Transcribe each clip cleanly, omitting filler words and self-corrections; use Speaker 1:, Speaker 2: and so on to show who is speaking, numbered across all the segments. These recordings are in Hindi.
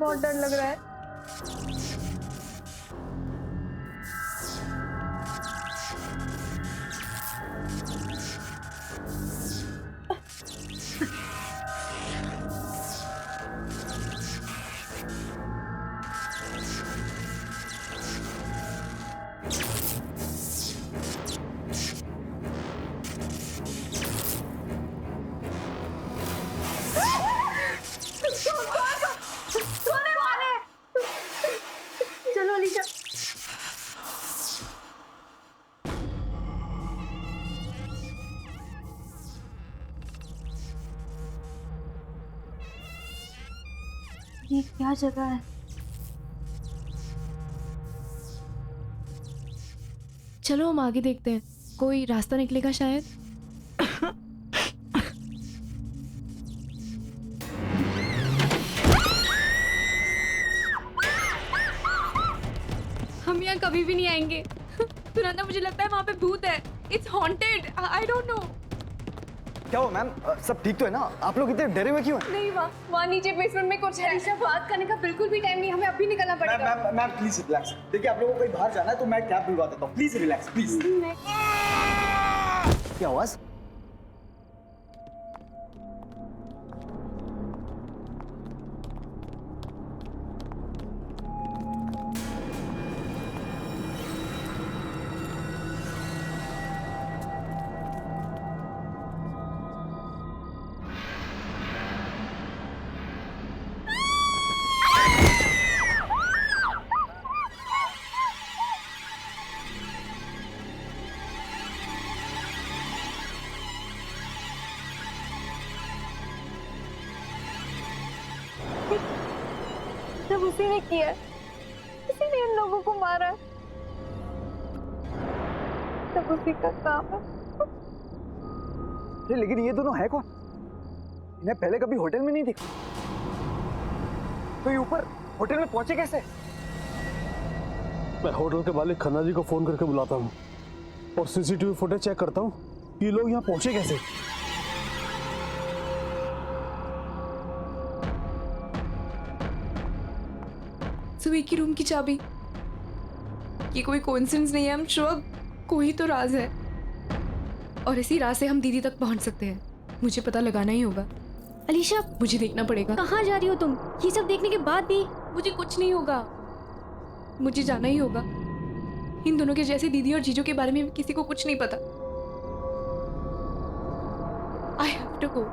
Speaker 1: बहुत डर लग रहा है। चलो अलीशा। ये क्या जगह है?
Speaker 2: चलो हम आगे देखते हैं, कोई रास्ता निकलेगा शायद। हम यहाँ कभी भी नहीं आएंगे। सुनंदा, मुझे लगता है वहाँ पे भूत है। It's haunted. I don't know.
Speaker 3: क्या हुआ मैम? सब ठीक तो है ना? आप लोग इतने डरे हुए क्यों हैं?
Speaker 1: नहीं, वहाँ नीचे बेसमेंट में कुछ है। अलीशा, बात करने का बिल्कुल भी टाइम नहीं, हमें अभी निकलना पड़ेगा।
Speaker 3: Ma'am please relax. देखिए आप लोगों को कहीं बाहर जाना है तो मैं कैब बुलवा देता हूँ। Please relax please. क्या आवाज?
Speaker 1: सब उसी ने किया है, उसी ने इन लोगों को मारा है। सब उसी का काम है।
Speaker 3: अरे लेकिन ये दोनों है कौन? इन्हें पहले कभी होटल में नहीं देखा। तो ये ऊपर होटल में पहुंचे कैसे?
Speaker 4: मैं होटल के मालिक खन्ना जी को फोन करके बुलाता हूँ और सीसीटीवी फुटेज चेक करता हूँ ये लोग यहाँ पहुंचे कैसे।
Speaker 2: सुबह की रूम की चाबी। ये कोई कोइंसिडेंस नहीं है, हम श्योर कोई तो राज है और इसी राज से हम दीदी तक पहुंच सकते हैं। मुझे पता लगाना ही होगा।
Speaker 5: अलीशा,
Speaker 2: मुझे देखना पड़ेगा।
Speaker 5: कहाँ जा रही हो तुम? ये सब देखने के बाद भी?
Speaker 2: मुझे कुछ नहीं होगा, मुझे जाना ही होगा। इन दोनों के जैसे दीदी और जीजू के बारे में किसी को कुछ नहीं पता। I have to go.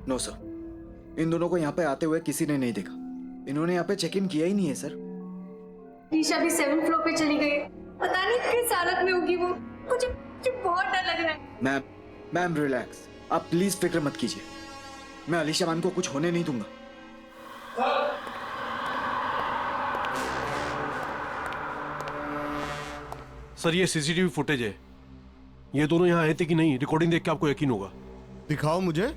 Speaker 3: No sir, इन दोनों को यहाँ पे आते हुए किसी ने नहीं देखा। इन्होंने यहाँ पे चेक इन किया ही नहीं है सर।
Speaker 1: रीशा भी 7th फ्लोर पे चली गई, पता नहीं किस हालत में होगी वो। मुझे बहुत डर लग रहा है।
Speaker 3: मैम रिलैक्स, आप प्लीज फिक्र मत कीजिए। मैं अलीशा मान को कुछ होने नहीं दूंगा।
Speaker 4: सर ये सीसीटीवी फुटेज है, ये दोनों यहाँ आए थे कि नहीं रिकॉर्डिंग देख के आपको यकीन होगा।
Speaker 6: दिखाओ मुझे।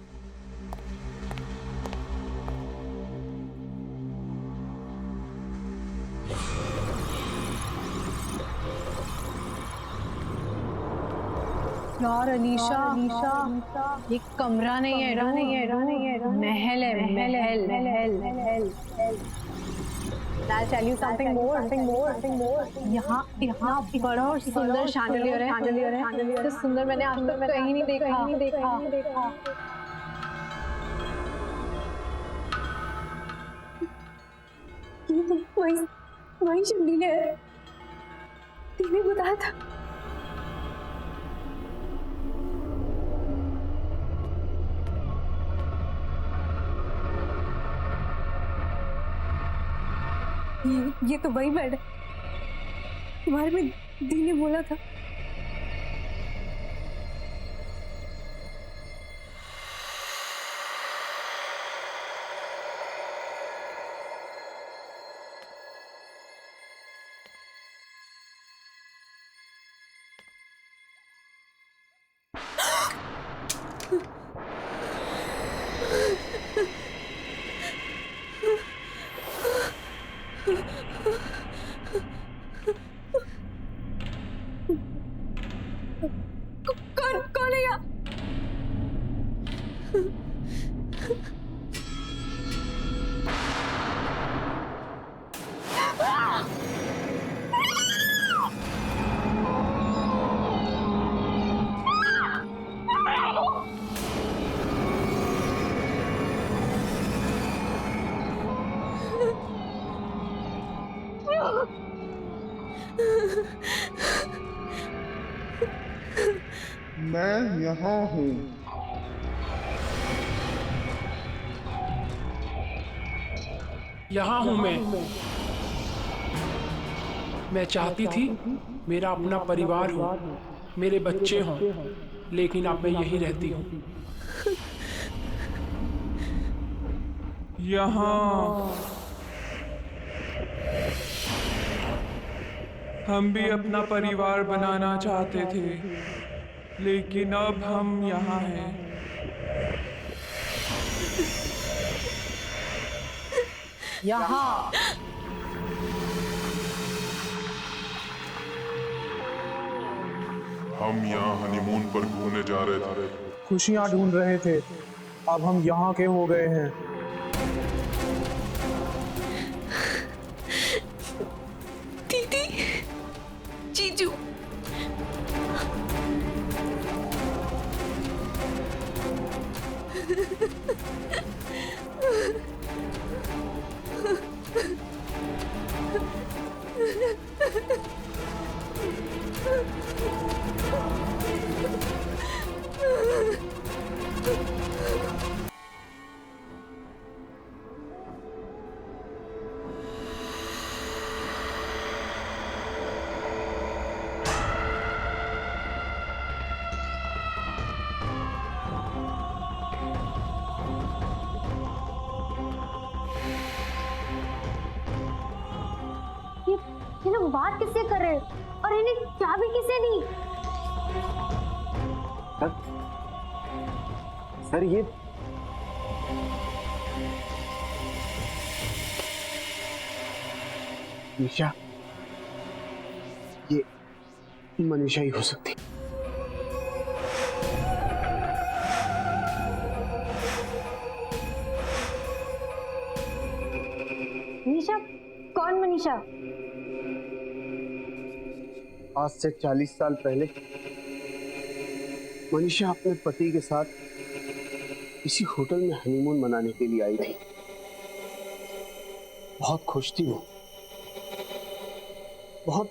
Speaker 6: यार अलीशा, ये कमरा नहीं है, महल है, महल। I'll tell you something more. यहाँ बड़ा और सुंदर शैंडलियर है। इससे सुंदर मैंने आज तक कहीं नहीं देखा।
Speaker 1: ये तो वही शैंडलियर है, तूने बताया था। ये तो वही बेड है तुम्हारे में दी ने बोला था। कौन है यहाँ?
Speaker 7: मैं यहाँ हूँ।
Speaker 8: यहाँ हूँ मैं चाहती थी मेरा अपना परिवार हो, मेरे बच्चे हों, लेकिन अब मैं यहीं रहती हूँ।
Speaker 7: यहाँ हम भी अपना परिवार बनाना चाहते थे, लेकिन अब हम यहाँ हैं।
Speaker 6: यहाँ
Speaker 9: हम यहाँ हनीमून पर घूमने जा रहे थे,
Speaker 4: खुशियाँ ढूंढ रहे थे, अब हम यहाँ के हो गए हैं।
Speaker 2: दीदी, जीजू,
Speaker 5: ये लोग बात किससे कर रहे हैं और इन्हें चाबी किसने दी?
Speaker 3: सर ये निशा, ये मनीषा ही हो सकती।
Speaker 5: मनीषा? कौन मनीषा?
Speaker 3: आज से 40 साल पहले मनीषा अपने पति के साथ किसी होटल में हनीमून मनाने के लिए आई थी। बहुत खुश थी वो, बहुत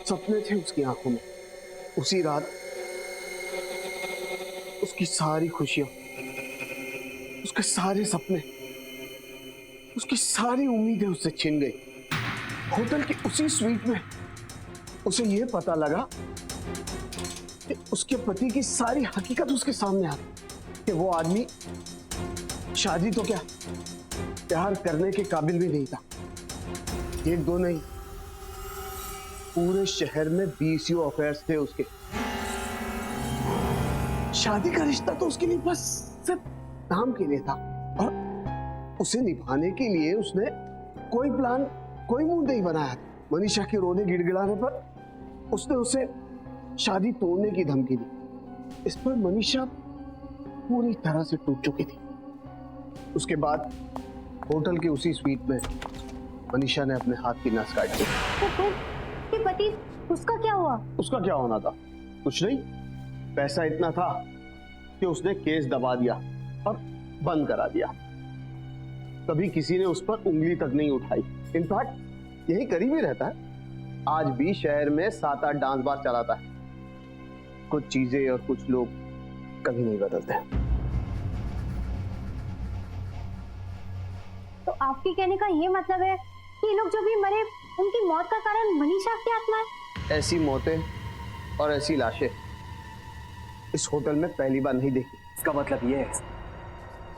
Speaker 3: सपने थे उसकी आंखों में। उसी रात उसकी सारी खुशियां, उसके सारे सपने, उसकी सारी उम्मीदें उससे छिन गई। होटल की उसी स्वीट में उसे यह पता लगा कि उसके पति की सारी हकीकत उसके सामने आ गई कि वो आदमी शादी तो क्या, प्यार करने के काबिल भी नहीं था। एक दो नहीं, पूरे शहर में 20 अफेयर्स थे उसके। शादी का रिश्ता तो उसके लिए बस सिर्फ नाम के लिए था, और उसे निभाने के लिए उसने कोई प्लान, कोई मूड नहीं बनाया था। मनीषा के रोने गिड़गिड़ाने पर उसने उसे शादी तोड़ने की धमकी दी, इस पर मनीषा पूरी तरह से टूट चुकी थी। उसके बाद होटल की उसी स्वीट में मनीषा ने अपने हाथ की नस काट दी।
Speaker 5: तो फिर कि पति उसका क्या हुआ?
Speaker 3: उसका क्या होना था? कुछ नहीं, पैसा इतना था कि उसने केस दबा दिया और बंद करा दिया। कभी किसी ने उस पर उंगली तक नहीं उठाई। इनफैक्ट यही करीब ही रहता है। आज भी शहर में 7-8 डांस बार चलाता है। कुछ चीजें और कुछ लोग कभी नहीं बदलते।
Speaker 5: तो आपके कहने का ये मतलब है कि ये लोग जो भी मरे उनकी मौत का कारण मनीषा की आत्मा है?
Speaker 3: ऐसी मौतें और ऐसी लाशें इस होटल में पहली बार नहीं देखी।
Speaker 10: इसका मतलब ये है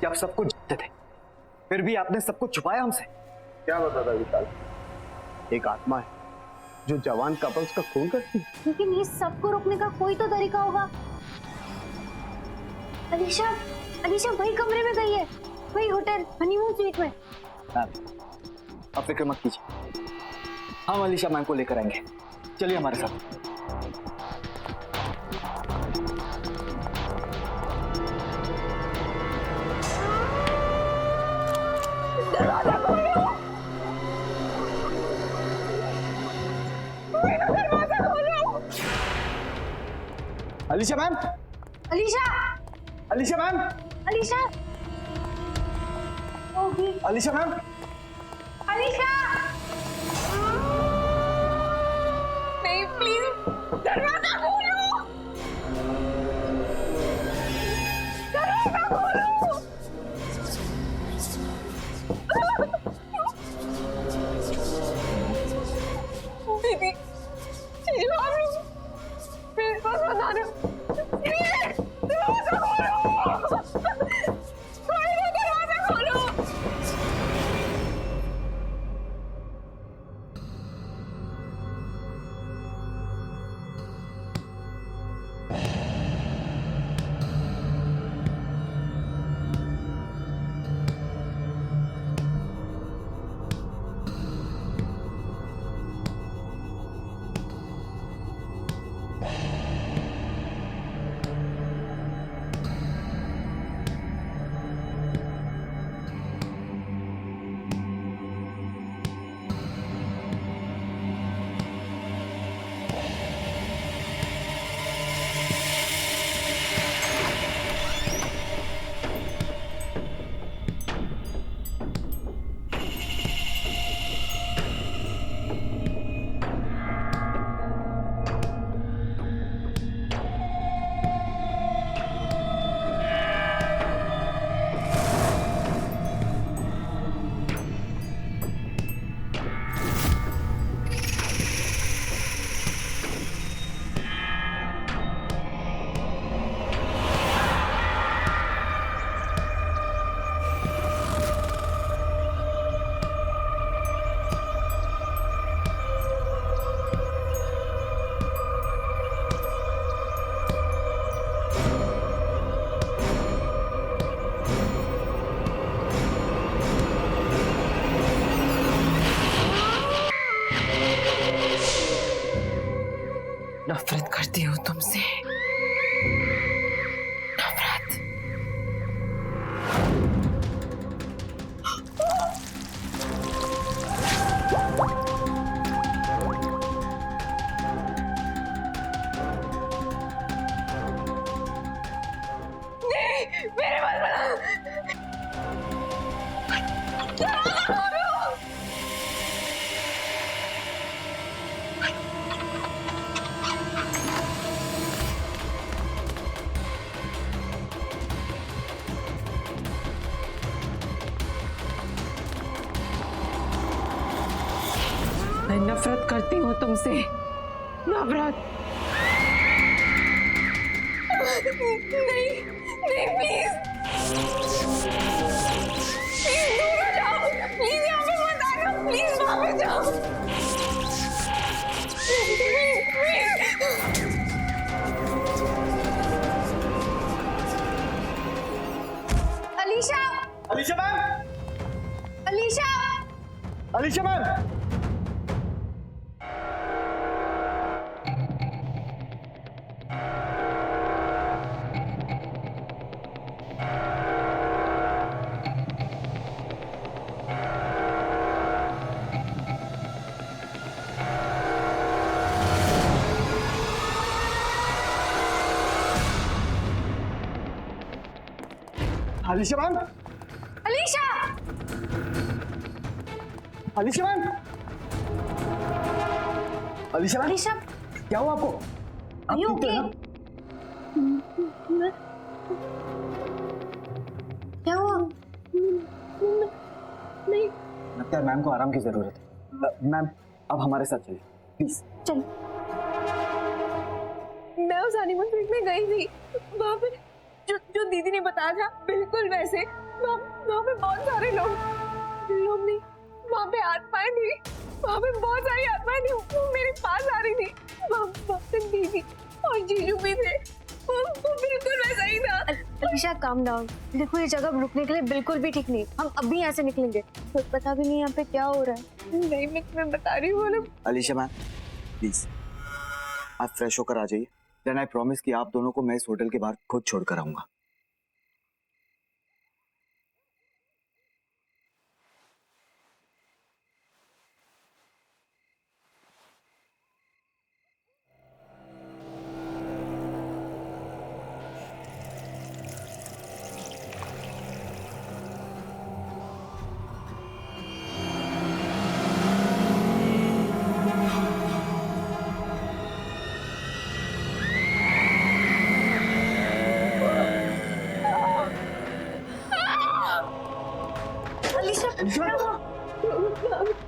Speaker 10: कि आप सब कुछ जानते थे, फिर भी आपने सब कुछ छुपाया हमसे।
Speaker 3: क्या बताता विशाल? एक आत्मा है जो जवान कपल्स का खून करती है।
Speaker 5: लेकिन ये सबको रोकने का कोई तो तरीका होगा। अलीशा वही कमरे में गई है, वही होटल हनीमून स्वीट में।
Speaker 10: आप फिक्र मत कीजिए, हम अलीशा मैम को लेकर आएंगे। चलिए हमारे साथ। Alisha ma'am, Alisha ma'am, Alisha ma'am,
Speaker 2: नहीं प्लीज दरवाजा खोलो, दरवाजा खोलो। दीदी मेरे पास बता रहे हो, दरवाजा खोलो, दरवाजा खोलो।
Speaker 6: नफरत करती हूँ तुमसे, नफरत।
Speaker 2: नहीं मेरे बाल बना।
Speaker 6: मैं नफरत करती हूँ तुमसे, नफरत।
Speaker 2: नहीं नहीं प्लीज दूर हो जाओ, प्लीज यहाँ पे मत आना, प्लीज वहां पे जाओ,
Speaker 1: Alisha
Speaker 10: Alisha ma'am,
Speaker 1: Alisha
Speaker 10: Alisha ma'am,
Speaker 3: Alisha ma'am,
Speaker 1: Alisha!
Speaker 3: Alisha ma'am, Alisha ma'am,
Speaker 1: Alisha,
Speaker 3: क्या हुआ आपको?
Speaker 1: are you okay? क्या हुआ? नहीं,
Speaker 10: लगता है मैम को आराम की जरूरत है। मैम अब हमारे साथ चलिए प्लीज।
Speaker 1: चल।
Speaker 2: मैं उस हनीमून स्वीट में गई थी, वहाँ पे जो दीदी ने बताया था बिल्कुल वैसे। वहाँ पे बहुत सारे लोग नहीं, वहाँ पे आत्माएं थी, वहाँ पे बहुत सारी आत्माएं थी, वो मेरे पास आ रही थी। वहाँ पे दीदी और जीजू भी थे, वो बिल्कुल वैसा ही था।
Speaker 1: Alisha calm down. देखो ये जगह रुकने के लिए बिल्कुल भी ठीक नहीं। हम अभी यहाँ से निकलेंगे, तो पता भी नहीं यहाँ पे क्या हो रहा है।
Speaker 2: नहीं, मैं तुम्हें बता रही हूँ।
Speaker 10: अलीशा मैम प्लीज आप फ्रेश होकर आ जाइए, देन आई प्रॉमिस कि आप दोनों को मैं इस होटल के बाहर खुद छोड़कर आऊंगा।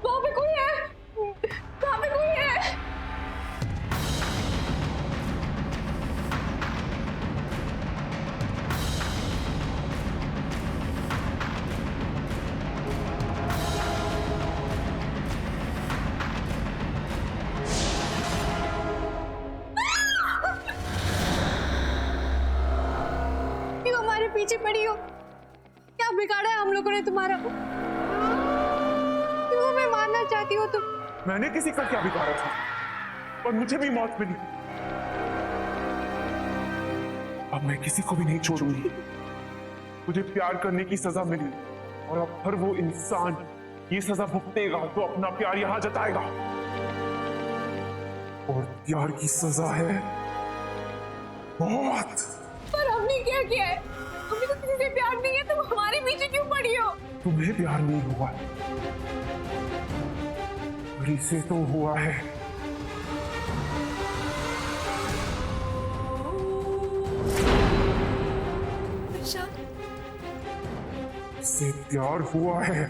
Speaker 2: वहाँ पे कोई है, वहाँ पे कोई है।
Speaker 1: क्यों हमारे पीछे पड़ी हो? क्या बिगाड़ा है हम लोगों ने तुम्हारा? क्यों हमें मारना चाहती हो तुम?
Speaker 7: मैंने किसी का क्या बिगाड़ा था, और मुझे भी मौत मिली। अब मैं किसी को भी नहीं छोड़ूंगी। मुझे प्यार करने की सजा मिली, और अब हर वो इंसान ये सजा भुगतेगा तो अपना प्यार यहां जताएगा। और प्यार की सजा है मौत।
Speaker 2: पर हमने क्या किया है? हमें तो किसी से प्यार नहीं है, तुम हमारे पीछे क्यों पड़ी हो?
Speaker 7: तुम्हें प्यार नहीं हुआ, और इसे तो हुआ है। इससे प्यार हुआ है,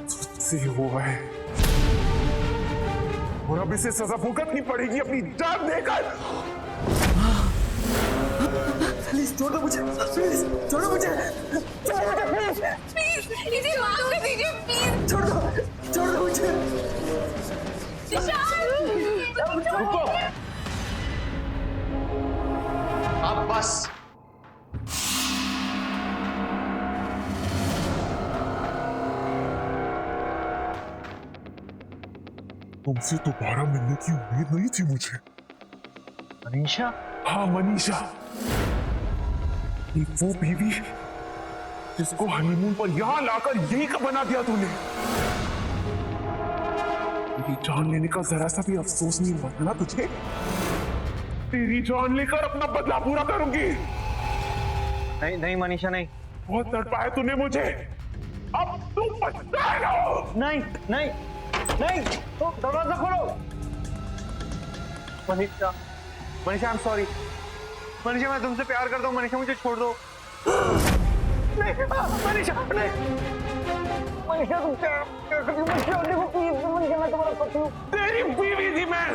Speaker 7: तुझसे हुआ है, और अब इसे सजा भुगतनी पड़ेगी अपनी जान देकर।
Speaker 3: प्लीज छोड़ दो मुझे, प्लीज छोड़ो मुझे,
Speaker 2: प्लीज इसे माफ कर दीजिए, प्लीज
Speaker 3: छोड़ दो मुझे। रुको, अब बस।
Speaker 7: तुमसे दोबारा मिलने की उम्मीद नहीं थी मुझे।
Speaker 10: मनीषा?
Speaker 7: हाँ मनीषा, ये वो बीवी जिसको हनीमून पर यहां लाकर यही का बना दिया तूने। मेरी जान लेने का जरा सा भी अफसोस नहीं हुआ ना तुझे? तेरी जान लेकर अपना बदला पूरा करूंगी।
Speaker 10: नहीं नहीं मनीषा नहीं।
Speaker 7: बहुत तड़पाया तूने मुझे, अब तू पछताएगा।
Speaker 10: नहीं नहीं नहीं, तो दरवाजा खोलो। Manisha, Manisha I am sorry. Manisha मैं तुमसे प्यार करता हूँ, मनीषा मुझे छोड़ दो। नहीं मनीषा नहीं, मनीषा तुम क्या कर रही हो? मनीषा मैं तुम्हारा पति हूँ।
Speaker 7: तेरी बीवी थी मैं,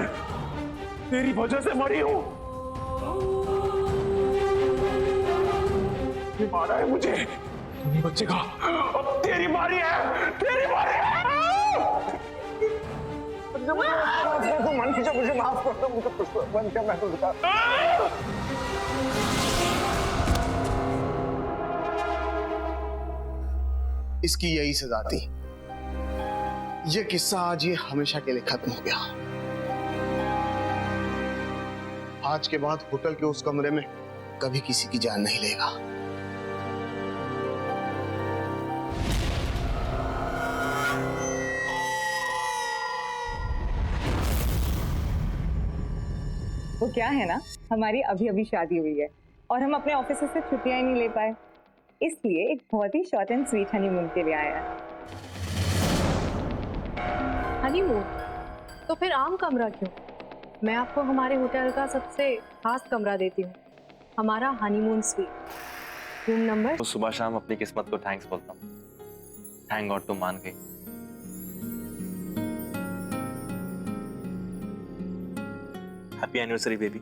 Speaker 7: तेरी वजह से मरी हूँ। ये मारा है मुझे, तू नहीं बचेगा। अब तेरी बारी है, तेरी बारी है।
Speaker 10: मनीषा मुझे माफ कर दो, मुझे मनीषा मैं तो बता।
Speaker 3: इसकी यही सजा थी। ये किस्सा आज ये हमेशा के लिए खत्म हो गया। आज के बाद होटल के उस कमरे में कभी किसी की जान नहीं लेगा।
Speaker 6: वो क्या है ना, हमारी अभी अभी शादी हुई है और हम अपने ऑफिस से छुट्टियां ही नहीं ले पाए। इसलिए एक बहुत ही शॉर्ट एंड स्वीट हनीमून के लिए आया है। हनीमून? तो फिर आम कमरा क्यों? मैं आपको हमारे होटल का सबसे खास कमरा देती हूँ, हमारा हनीमून स्वीट, रूम नंबर।
Speaker 10: तो सुबह शाम अपनी किस्मत को थैंक्स बोलता हूँ। थैंक गॉड तुम मान गई। Happy anniversary baby.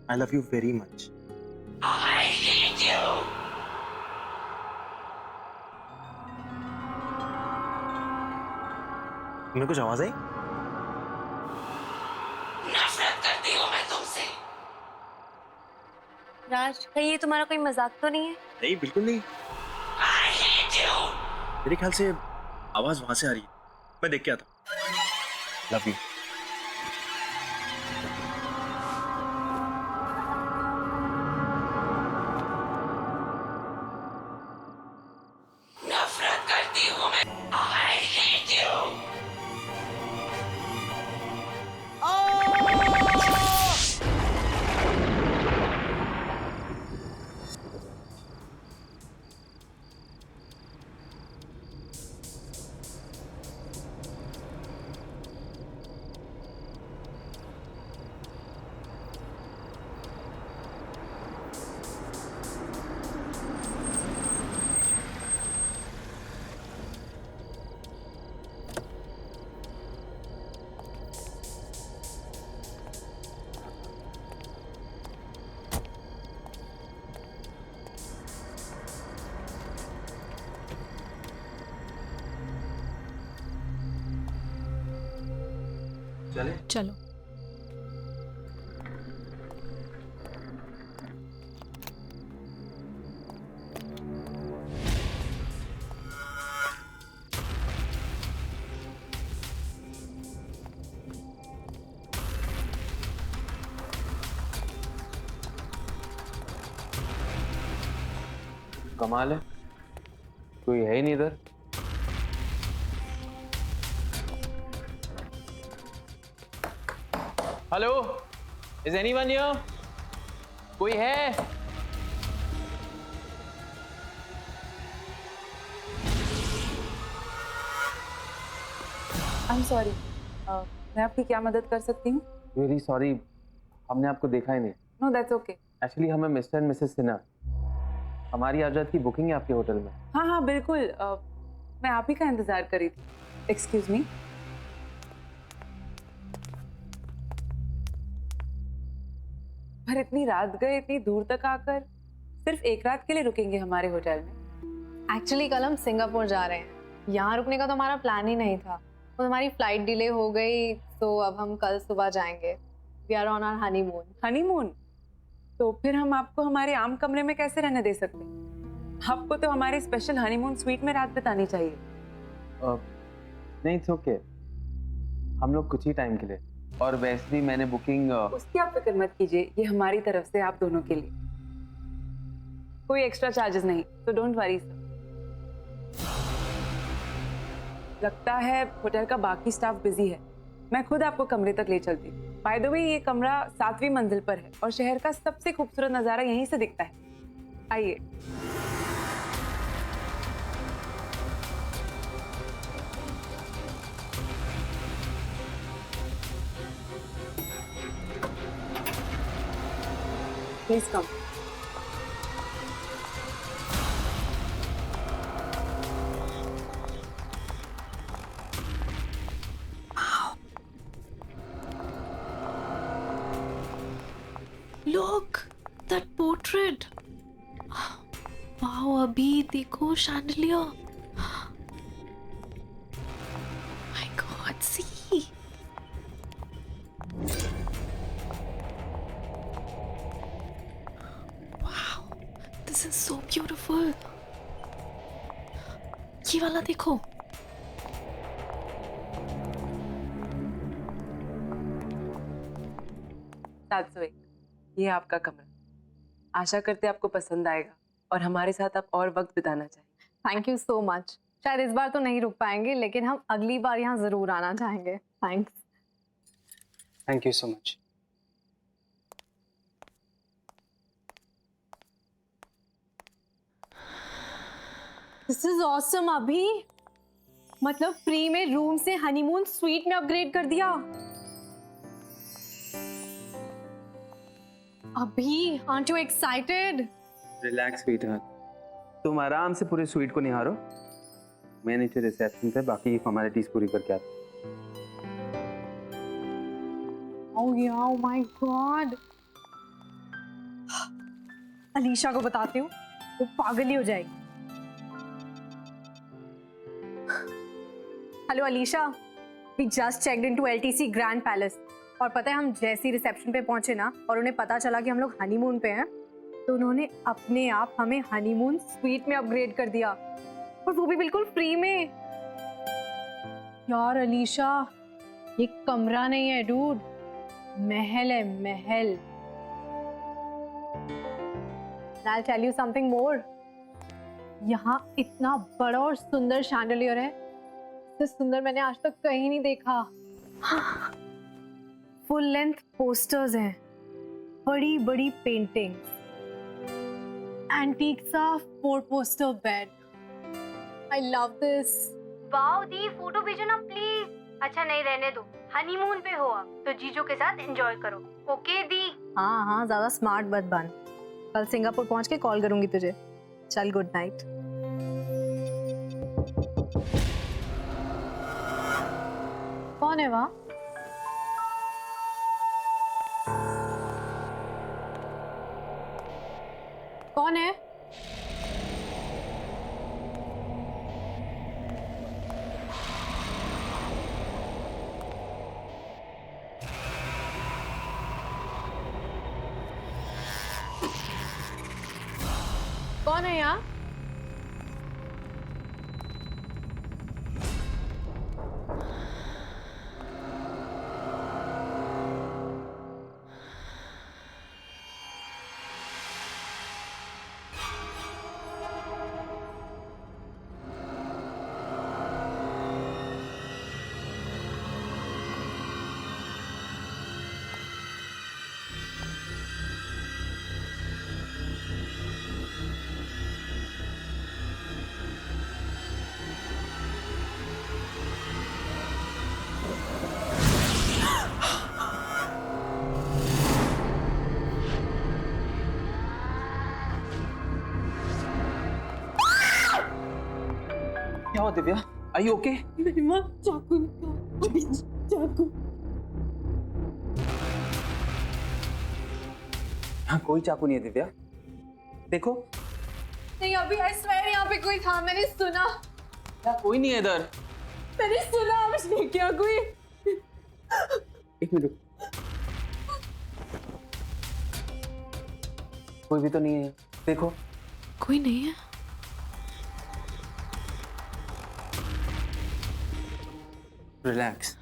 Speaker 10: I love you very much. तुम्हें कुछ आवाज आई?
Speaker 1: नफरत करती हूँ मैं तुमसे। राज, कहीं ये तुम्हारा कोई मजाक तो नहीं है?
Speaker 10: नहीं, बिल्कुल नहीं। मेरे ख्याल से आवाज वहां से आ रही है। मैं देख के आता हूँ। Love you.
Speaker 1: नफरत करती हूँ मैं। I hate you.
Speaker 10: चले?
Speaker 2: चलो।
Speaker 10: कमाल है, कोई है ही नहीं इधर। Hello, is anyone here? कोई है?
Speaker 11: I'm sorry. मैं आपकी क्या मदद कर सकती हूँ?
Speaker 10: वेरी सॉरी, हमने आपको देखा ही नहीं।
Speaker 11: No, that's okay.
Speaker 10: एक्चुअली हमें मिस्टर एंड मिसेस सिन्हा, हमारी आज रात की बुकिंग है आपके होटल में।
Speaker 11: हाँ हाँ बिल्कुल, मैं आप ही का इंतजार कर रही थी। Excuse me. पर इतनी रात गए, इतनी दूर तक आकर सिर्फ एक रात के लिए रुकेंगे हमारे होटल में?
Speaker 6: एक्चुअली कल हम सिंगापुर जा रहे हैं, यहाँ रुकने का तो हमारा प्लान ही नहीं था। तो हमारी फ्लाइट डिले हो गई, तो अब हम कल सुबह जाएंगे। We are on our honeymoon.
Speaker 11: Honeymoon? तो फिर हम आपको हमारे आम कमरे में कैसे रहने दे सकते हैं? आपको तो हमारे स्पेशल हनीमून स्वीट में रात बितानी चाहिए।
Speaker 10: नहीं, इट्स ओके, हम लोग कुछ ही टाइम के लिए, और वैसे भी मैंने बुकिंग।
Speaker 11: उसकी आप फिक्र मत कीजिए, ये हमारी तरफ से आप दोनों के लिए, कोई एक्स्ट्रा चार्जेस नहीं, तो डोंट वरी सर। लगता है होटल का बाकी स्टाफ बिजी है, मैं खुद आपको कमरे तक ले चलती हूँ। बाय द वे, ये कमरा 7वीं मंजिल पर है और शहर का सबसे खूबसूरत नजारा यहीं से दिखता है। आइए। Please come.
Speaker 2: Look, that portrait. Wow, अभी देखो chandelier. My God, see. Wow, this is so beautiful. ये वाला देखो.
Speaker 11: ये आपका कमरा, आशा करते आपको पसंद आएगा और हमारे साथ आप और वक्त बिताना चाहिए।
Speaker 6: Thank you so much. शायद इस बार तो नहीं रुक पाएंगे, लेकिन हम अगली बार यहाँ जरूर आना चाहेंगे। Thanks.
Speaker 12: Thank you so much.
Speaker 6: This is awesome अभी। मतलब फ्री में रूम से हनीमून स्वीट में अपग्रेड कर दिया। अभी aren't you excited?
Speaker 10: Relax sweetheart, तुम आराम से पूरे स्वीट को निहारो। मैं नीचे रिसेप्शन पे बाकी की फॉर्मेलिटीज पूरी करके आता हूँ।
Speaker 6: Oh yeah, oh my God. Alisha को बताती हूँ, वो पागल ही हो जाएगी। Hello Alisha, we just checked into LTC Grand Palace और पता है हम जैसे ही रिसेप्शन पे पहुंचे ना और उन्हें पता चला कि हम लोग हनीमून पे हैं, तो उन्होंने अपने आप हमें हनीमून स्वीट में अपग्रेड कर दिया और वो भी बिल्कुल फ्री में। यार अलीशा, ये कमरा नहीं है डूड, महल है महल। I'll tell you something more. यहाँ इतना बड़ा और सुंदर शैंडलियर है, इससे सुंदर मैंने आज तक कहीं नहीं देखा। फुल लेंथ पोस्टर्स हैं, बड़ी बड़ी पेंटिंग्स, एंटीक सा 4 poster bed. I love this.
Speaker 5: Wow the, photo भेजो ना प्लीज। अच्छा नहीं, रहने दो, हनीमून पे हो आप तो जीजू के साथ एंजॉय करो। ओके दी?
Speaker 6: हाँ हाँ, ज्यादा स्मार्ट मत बन। कल सिंगापुर पहुंच के कॉल करूंगी तुझे। चल, गुड नाइट। कौन है वहाँ? कौन है? कौन है यहाँ?
Speaker 10: क्या हुआ दिव्या? Are you okay?
Speaker 6: मेरी माँ चाकू अभी चाकू।
Speaker 10: यहाँ कोई चाकू नहीं है दिव्या, देखो।
Speaker 6: नहीं अभी, I swear यहाँ पे कोई था, मैंने सुना।
Speaker 10: यहाँ कोई नहीं है इधर।
Speaker 6: मैंने सुना, मुझे क्या कोई।
Speaker 10: एक मिनट, कोई भी तो नहीं है, देखो।
Speaker 2: कोई नहीं है।
Speaker 10: रिलैक्स,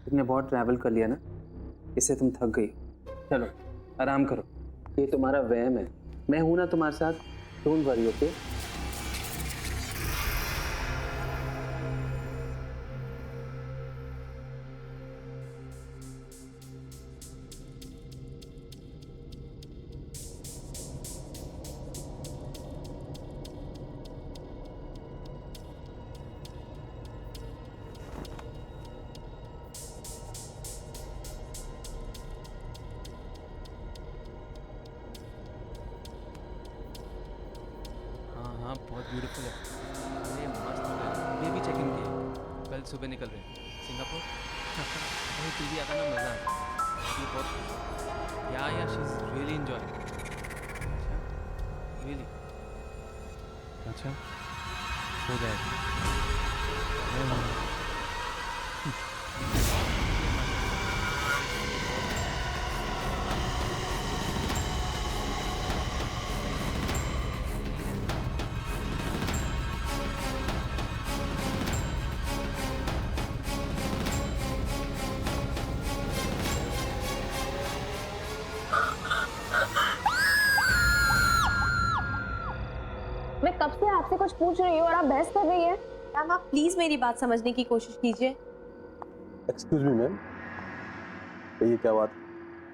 Speaker 10: तुमने बहुत ट्रैवल कर लिया ना, इससे तुम थक गई। चलो आराम करो, ये तुम्हारा वहम है, मैं हूं ना तुम्हारे साथ। Don't worry, okay?
Speaker 12: हाँ बहुत ब्यूटीफुल है, अरे मस्त हो गया। ये भी चेक इन किए, कल सुबह निकल रहे हैं सिंगापुर। अरे टीवी आता ना मज़ा आता, ये बहुत खुश। या शी इज़ रियली एंजॉय। अच्छा रियली? अच्छा हो जाएगा।
Speaker 5: मैं कब से आपसे कुछ पूछ रही हूँ और आप बहस कर रही हैं। मैम आप प्लीज मेरी बात समझने की कोशिश कीजिए।
Speaker 4: एक्सक्यूज मी मैम, ये क्या बात है?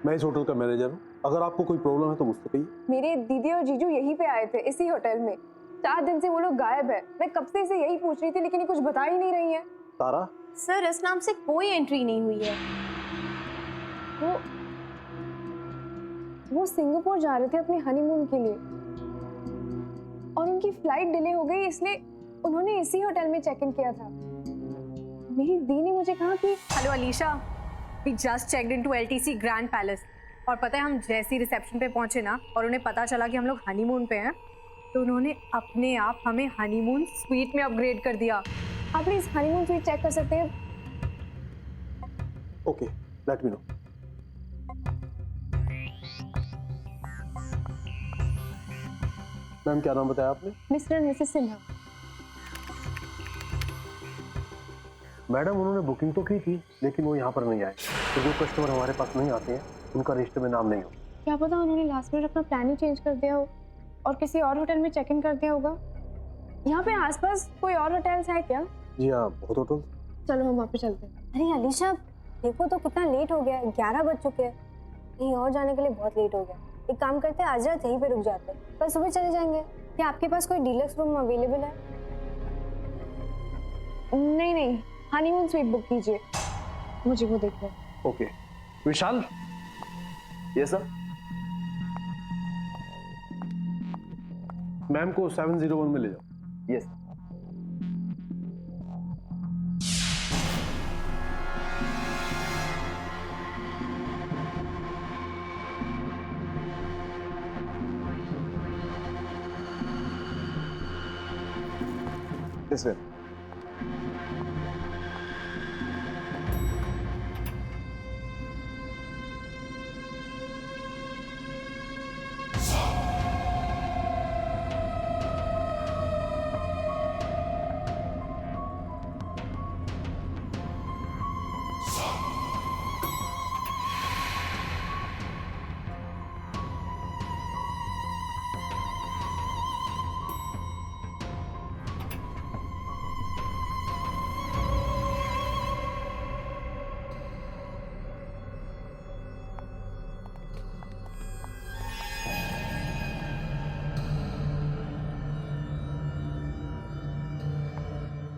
Speaker 4: मैं इस होटल का मैनेजर हूँ, अगर आपको कोई प्रॉब्लम है तो मुझसे कहिए।
Speaker 1: मेरे दीदी और जीजू यहीं पे आए थे, इसी होटल में।
Speaker 6: 4 दिन से वो लोग गायब है। मैं कब से इसे यही पूछ रही थी लेकिन ये कुछ बता ही नहीं रही है।
Speaker 4: तारा,
Speaker 1: सर इस नाम से कोई एंट्री नहीं हुई है।
Speaker 6: वो सिंगापुर जा रहे थे अपने हनीमून के लिए और उनकी फ्लाइट डिले हो गई, इसलिए उन्होंने इसी होटल में चेक इन किया था। मेरी दी ने मुझे कहा कि
Speaker 1: hello Alisha, we just checked into LTC grand palace और पता है हम जैसी रिसेप्शन पे पहुंचे ना और उन्हें पता चला कि हम लोग हनीमून पे हैं तो उन्होंने अपने आप हमें हनीमून स्वीट में अपग्रेड कर दिया।
Speaker 6: आप प्लीज हनीमून स्वीट चेक कर सकते हैं?
Speaker 4: Okay, let me know. Ma'am क्या नाम बताया आपने?
Speaker 6: Mister and Mrs Sinha.
Speaker 4: Madam उन्होंने बुकिंग तो की थी लेकिन वो यहाँ पर नहीं आए। तो जो कस्टमर हमारे पास नहीं आते हैं उनका रजिस्टर में नाम नहीं हो।
Speaker 6: क्या पता उन्होंने लास्ट मिनट अपना प्लान ही चेंज कर दिया हो और किसी और होटल में चेक इन कर दिया होगा। यहाँ पे आसपास कोई और होटल्स है क्या?
Speaker 4: जी हाँ, बहुत होटल।
Speaker 6: चलो हम वहाँ पे चलते हैं।
Speaker 1: अरे अलीशा देखो तो कितना लेट हो गया, 11 बज चुके हैं। कहीं और जाने के लिए बहुत लेट हो गया। एक काम करते हैं, आज रात यहीं पे रुक जाते हैं, कल सुबह चले जाएंगे। क्या आपके पास कोई डीलक्स रूम अवेलेबल है?
Speaker 6: नहीं नहीं, हनीमून स्वीट बुक कीजिए, मुझे वो देखना है।
Speaker 4: ओके विशाल।
Speaker 10: ये सर।
Speaker 4: मैम को 701 में ले जाओ।
Speaker 10: Yes. This way.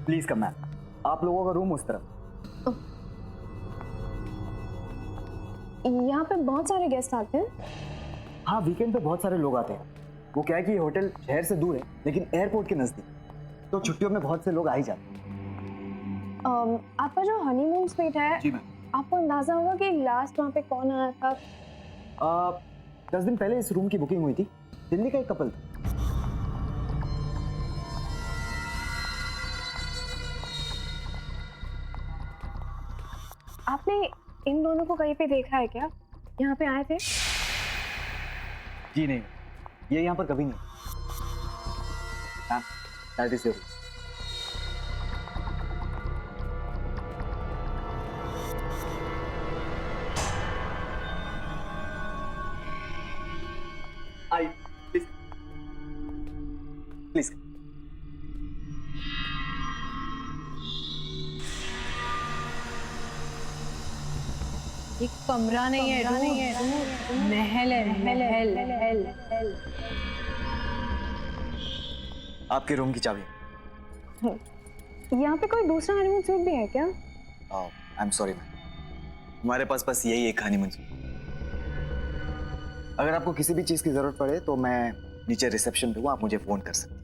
Speaker 10: Please come ma'am, आप लोगों का रूम उस तरफ।
Speaker 6: यहाँ पे बहुत सारे गेस्ट आते हैं।
Speaker 10: हाँ, वीकेंड पे बहुत सारे लोग आते हैं। वो क्या है कि ये होटल शहर से दूर है लेकिन एयरपोर्ट के नजदीक, तो छुट्टियों में बहुत से लोग आ ही जाते हैं।
Speaker 6: आपका जो हनीमून स्वीट है,
Speaker 10: जी मैम।
Speaker 6: आपको अंदाजा होगा कि लास्ट वहाँ पे कौन आया था?
Speaker 10: 10 दिन पहले इस रूम की बुकिंग हुई थी। दिल्ली का एक कपल था।
Speaker 6: आपने इन दोनों को कहीं पे देखा है क्या? यहाँ पे आए थे?
Speaker 10: जी नहीं, ये यहाँ पर कभी नहीं। Ma'am, that is your room. I please please.
Speaker 6: ये कमरा नहीं है, महल है, महल।
Speaker 10: आपके रूम की चाबी।
Speaker 6: यहाँ पे कोई दूसरा हनीमून स्वीट भी है क्या?
Speaker 10: आई एम सॉरी मैम, हमारे पास बस यही एक हनीमून स्वीट। अगर आपको किसी भी चीज़ की ज़रूरत पड़े तो मैं नीचे रिसेप्शन पे हूँ, आप मुझे फ़ोन कर सकते हैं।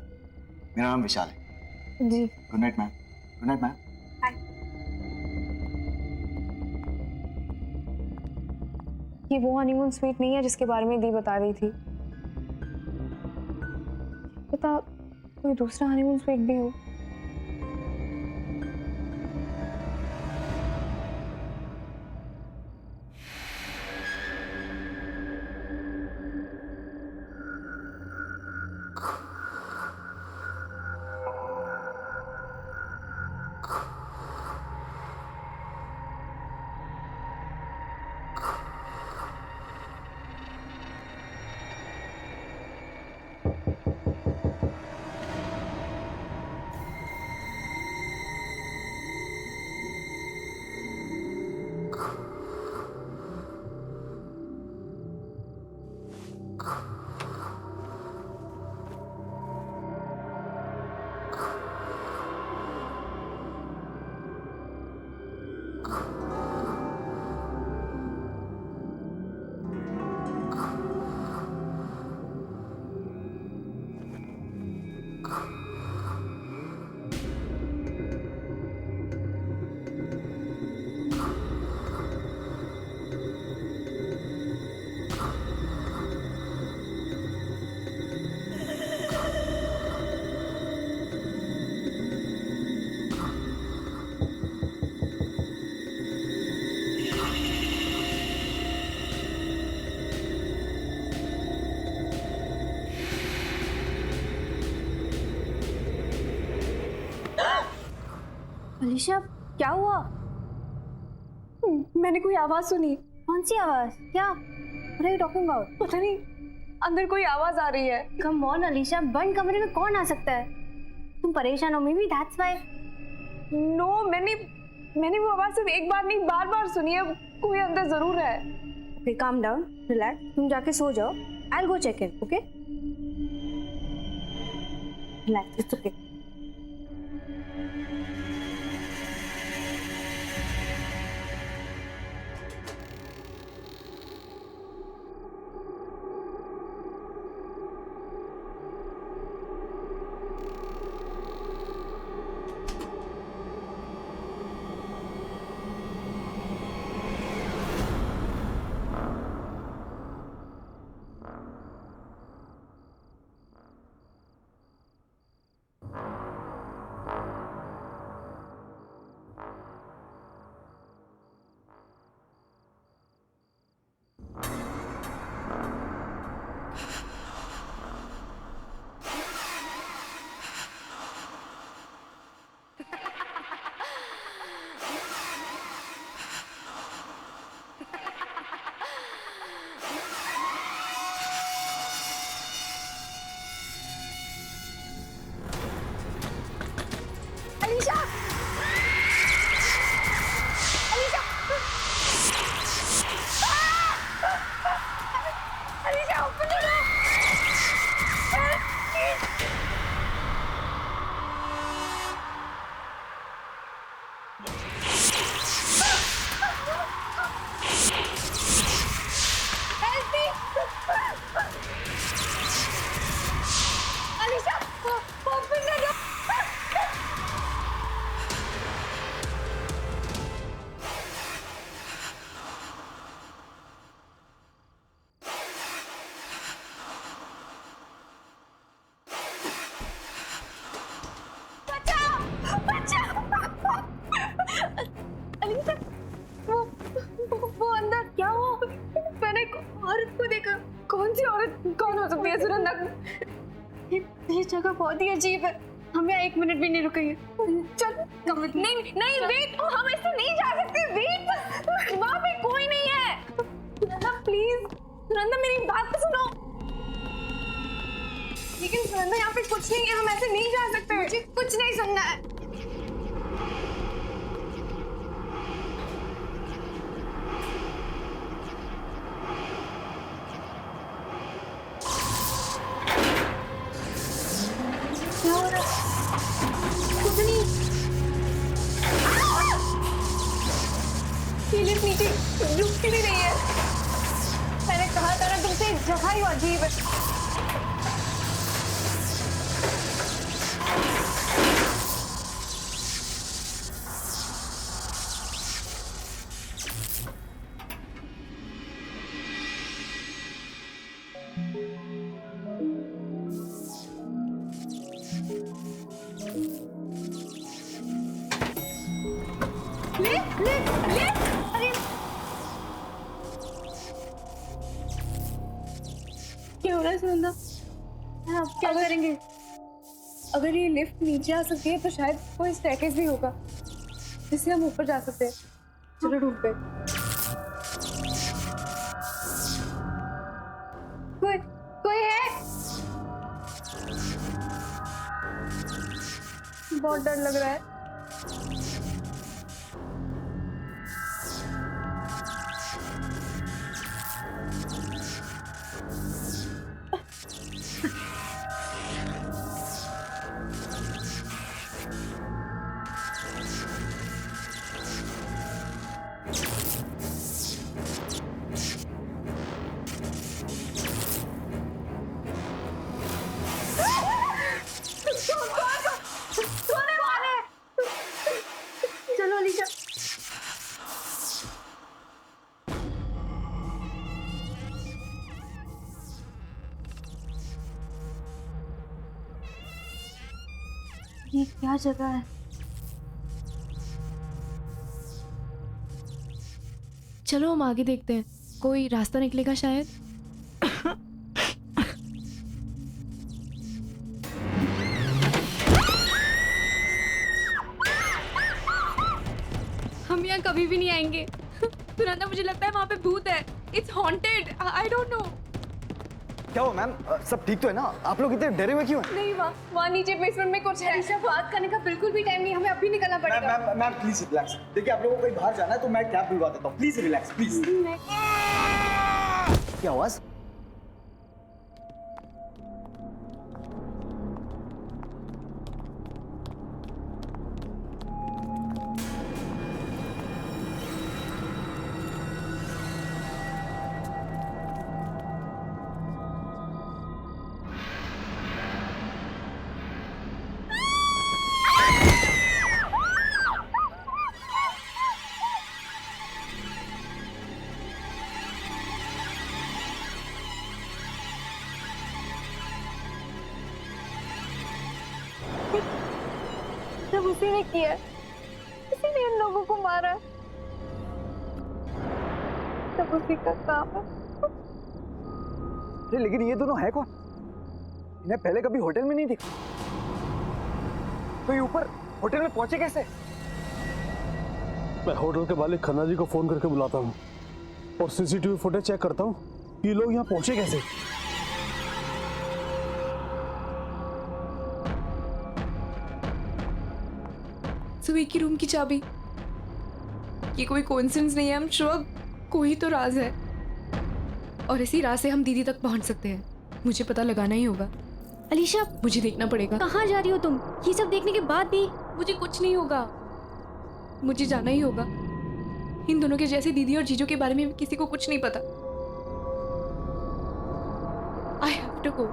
Speaker 10: मेरा नाम विशाल है।
Speaker 6: जी।
Speaker 10: Good night ma'am. Good night ma'am.
Speaker 6: ये वो हनीमून स्वीट नहीं है जिसके बारे में दी बता रही थी। पता कोई दूसरा हनीमून स्वीट भी हो।
Speaker 1: अलीशा क्या हुआ?
Speaker 2: मैंने कोई आवाज सुनी।
Speaker 1: कौन सी आवाज? क्या? What are you talking about?
Speaker 2: पता नहीं, अंदर कोई आवाज आ रही है।
Speaker 1: Come on अलीशा, बंद कमरे में कौन आ सकता है? तुम परेशान हो, maybe that's why.
Speaker 2: नो, मैंने वो आवाज सिर्फ एक बार नहीं बार बार सुनी है। कोई अंदर जरूर है।
Speaker 1: Okay, calm down, relax. तुम जाके सो जाओ. I'll go check in, okay? Relax, it's okay. ये जगह बहुत ही अजीब है, हम यहाँ 1 मिनट भी नहीं रुकेंगे। चल कमरे। नहीं वेट, हम ऐसे नहीं जा सकते। वेट, वहाँ पे कोई नहीं है। सुनंदा प्लीज, सुनंदा मेरी बात तो सुनो। लेकिन सुनंदा यहाँ पे कुछ नहीं है, हम ऐसे नहीं जा सकते। मुझे कुछ नहीं सुनना है। लिफ्ट नीचे रुकती भी नहीं है। मैंने कहा था ना तुमसे, जगह ही अजीब है। सुनंदा, आप क्या करेंगे? अगर ये लिफ्ट नीचे आ सकती है तो शायद कोई स्टेयरकेस भी होगा जिससे हम ऊपर जा सकते हैं। चलो ढूंढते हैं। कोई है? बहुत डर लग रहा है। चलो अलीशा। ये क्या जगह है?
Speaker 2: चलो हम आगे देखते हैं, कोई रास्ता निकलेगा शायद। कभी भी नहीं आएंगे। सुनंदा, मुझे लगता है वहाँ पे भूत है। It's haunted. I don't know.
Speaker 10: क्या हुआ मैम? सब ठीक तो है ना? आप लोग इतने डरे हुए क्यों हैं?
Speaker 2: नहीं, वहाँ नीचे बेसमेंट में कुछ है।
Speaker 1: अलीशा, बात करने का बिल्कुल भी टाइम नहीं, हमें अभी निकलना पड़ेगा।
Speaker 10: Ma'am please relax. देखिए आप लोगों को कहीं बाहर जाना है तो मैं कैब बुलवा देता हूँ। Please relax please. क्या आवाज?
Speaker 1: सब उसी ने किया है, उसी ने इन लोगों को मारा है, सब उसी का काम है।
Speaker 10: अरे लेकिन ये दोनों है कौन? इन्हें पहले कभी होटल में नहीं देखा। तो ये ऊपर होटल में पहुंचे कैसे?
Speaker 4: मैं होटल के मालिक खन्ना जी को फोन करके बुलाता हूँ और सीसीटीवी फुटेज चेक करता हूँ ये लोग यहाँ पहुंचे कैसे।
Speaker 2: सुबह की रूम की चाबी, ये कोई कोइंसिडेंस नहीं है। आई एम श्योर कोई तो राज है और इसी राज से हम दीदी तक पहुंच सकते हैं। मुझे पता लगाना ही होगा।
Speaker 6: अलीशा,
Speaker 2: मुझे देखना पड़ेगा।
Speaker 6: कहाँ जा रही हो तुम? ये सब देखने के बाद भी
Speaker 2: मुझे कुछ नहीं होगा, मुझे जाना ही होगा। इन दोनों के जैसे दीदी और जीजू के बारे में किसी को कुछ नहीं पता। I have to go.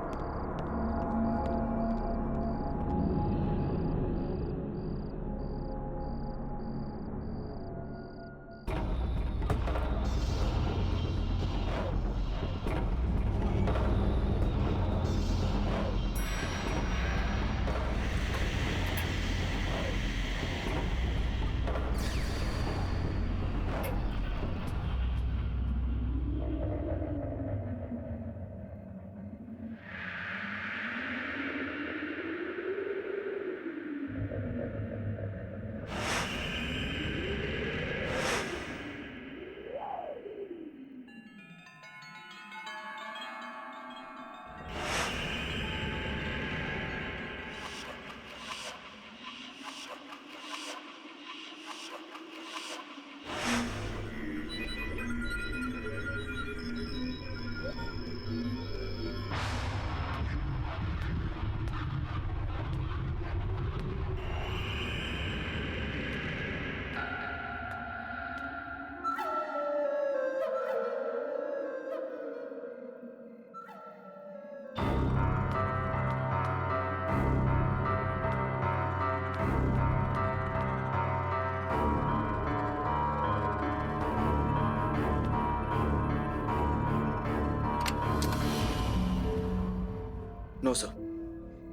Speaker 10: No sir,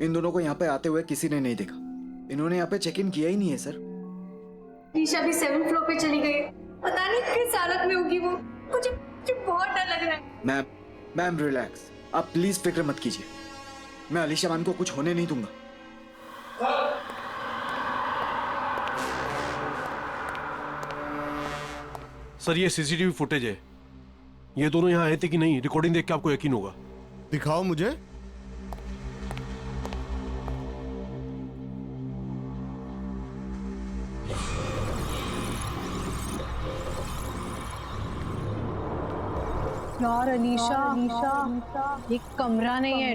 Speaker 10: इन दोनों को यहाँ पे आते हुए किसी ने नहीं देखा। इन्होंने यहाँ पे चेक इन किया ही नहीं है सर।
Speaker 1: ईशा भी 7th फ्लोर पे चली गई, पता नहीं किस हालत में होगी वो। मुझे बहुत डर लग रहा है।
Speaker 10: मैम रिलैक्स, आप प्लीज फिक्र मत कीजिए। मैं अलीशा मान को कुछ होने नहीं दूंगा।
Speaker 4: सर ये सीसीटीवी फुटेज है, ये दोनों यहाँ आए थे कि नहीं, रिकॉर्डिंग देख के आपको यकीन होगा।
Speaker 13: दिखाओ मुझे।
Speaker 6: यार अलीशा, ये कमरा नहीं है,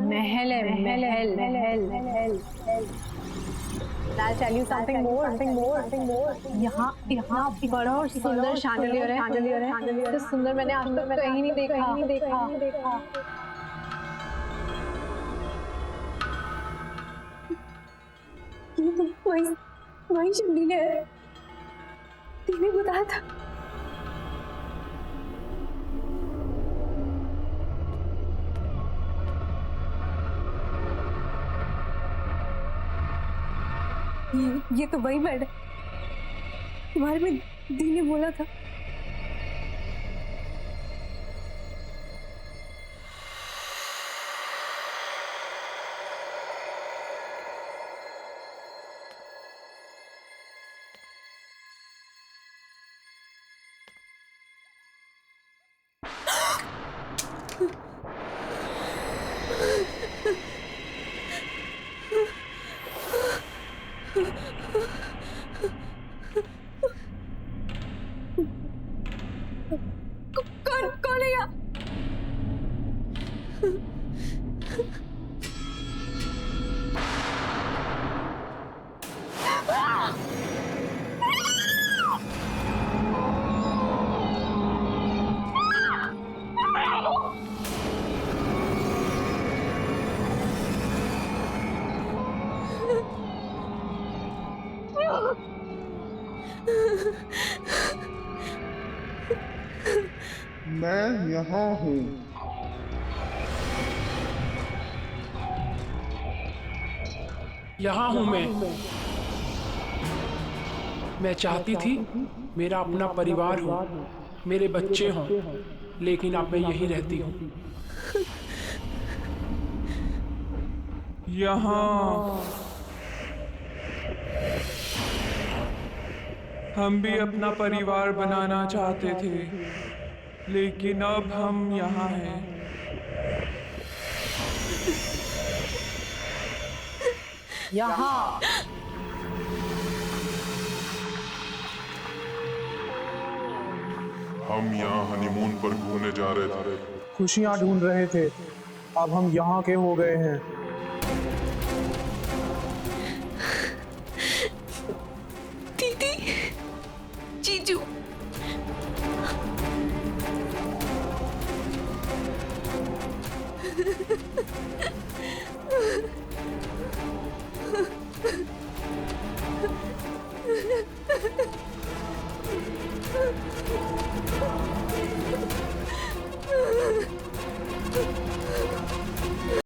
Speaker 6: महल है, महल।
Speaker 1: I'll tell you something more. यहाँ बड़ा और सुंदर शैंडलियर है। इससे सुंदर मैंने आज तक कहीं नहीं देखा। ये तो वही शैंडलियर है, तूने बताया था। ये तो वही बेड है तुम्हारे में दी ने बोला था।
Speaker 2: कौन है यहाँ?
Speaker 3: मैं यहाँ हूँ।
Speaker 8: यहाँ हूँ मैं चाहती थी मेरा अपना परिवार हो, मेरे बच्चे हों, लेकिन अब मैं यहीं रहती हूँ।
Speaker 13: यहाँ हम भी अपना परिवार बनाना चाहते थे, लेकिन अब हम यहाँ हैं।
Speaker 6: यहाँ
Speaker 9: हम यहाँ हनीमून पर घूमने जा रहे थे।
Speaker 10: खुशियाँ ढूंढ रहे थे, अब हम यहाँ के हो गए हैं।
Speaker 2: दीदी, जीजू,